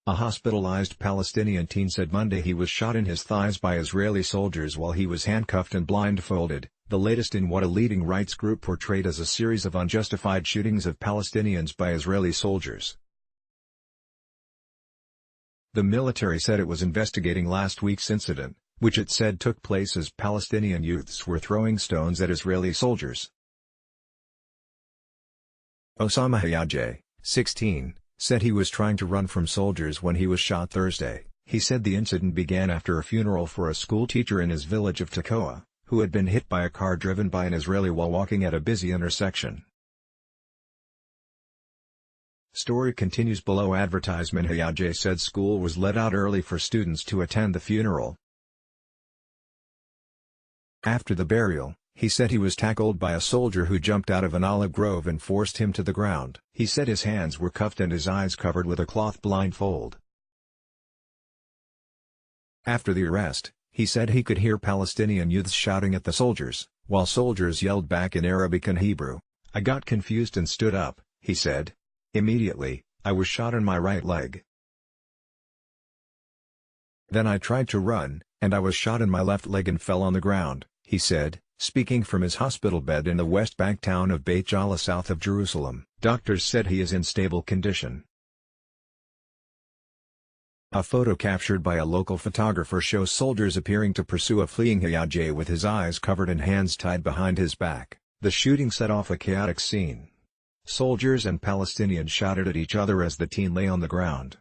A hospitalized Palestinian teen said Monday he was shot in his thighs by Israeli soldiers while he was handcuffed and blindfolded, the latest in what a leading rights group portrayed as a series of unjustified shootings of Palestinians by Israeli soldiers. The military said it was investigating last week's incident, which it said took place as Palestinian youths were throwing stones at Israeli soldiers. Osama Hayaji, 16, said he was trying to run from soldiers when he was shot Thursday. He said the incident began after a funeral for a school teacher in his village of Tekoa, who had been hit by a car driven by an Israeli while walking at a busy intersection. Story continues below. Advertisement. Hayaji said school was let out early for students to attend the funeral. After the burial, he said he was tackled by a soldier who jumped out of an olive grove and forced him to the ground. He said his hands were cuffed and his eyes covered with a cloth blindfold. After the arrest, he said he could hear Palestinian youths shouting at the soldiers, while soldiers yelled back in Arabic and Hebrew. "I got confused and stood up," he said. "Immediately, I was shot in my right leg. Then I tried to run, and I was shot in my left leg and fell on the ground," he said, speaking from his hospital bed in the West Bank town of Beit Jala south of Jerusalem. Doctors said he is in stable condition. A photo captured by a local photographer shows soldiers appearing to pursue a fleeing Hayaji with his eyes covered and hands tied behind his back. The shooting set off a chaotic scene. Soldiers and Palestinians shouted at each other as the teen lay on the ground.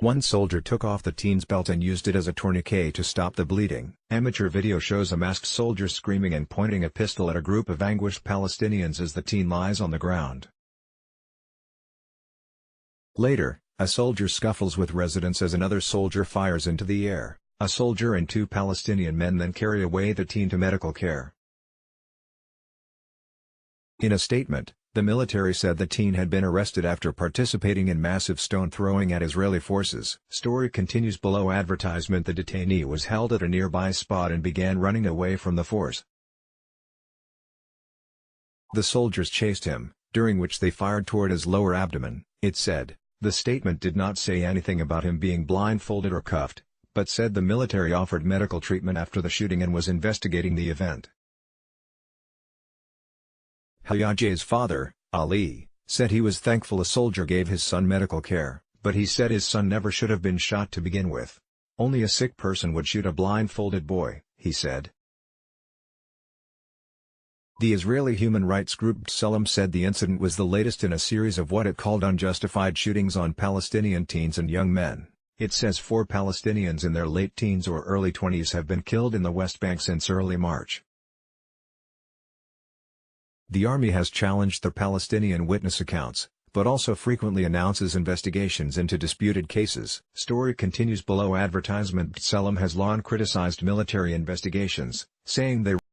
One soldier took off the teen's belt and used it as a tourniquet to stop the bleeding. Amateur video shows a masked soldier screaming and pointing a pistol at a group of anguished Palestinians as the teen lies on the ground. Later, a soldier scuffles with residents as another soldier fires into the air. A soldier and two Palestinian men then carry away the teen to medical care. In a statement, the military said the teen had been arrested after participating in massive stone throwing at Israeli forces. Story continues below. Advertisement. The detainee was held at a nearby spot and began running away from the force. The soldiers chased him, during which they fired toward his lower abdomen, it said. The statement did not say anything about him being blindfolded or cuffed, but said the military offered medical treatment after the shooting and was investigating the event. Hayaji's father, Ali, said he was thankful a soldier gave his son medical care, but he said his son never should have been shot to begin with. Only a sick person would shoot a blindfolded boy, he said. The Israeli human rights group B'Tselem said the incident was the latest in a series of what it called unjustified shootings on Palestinian teens and young men. It says 4 Palestinians in their late teens or early 20s have been killed in the West Bank since early March. The army has challenged the Palestinian witness accounts, but also frequently announces investigations into disputed cases. Story continues below. Advertisement. B'Tselem has long criticized military investigations, saying they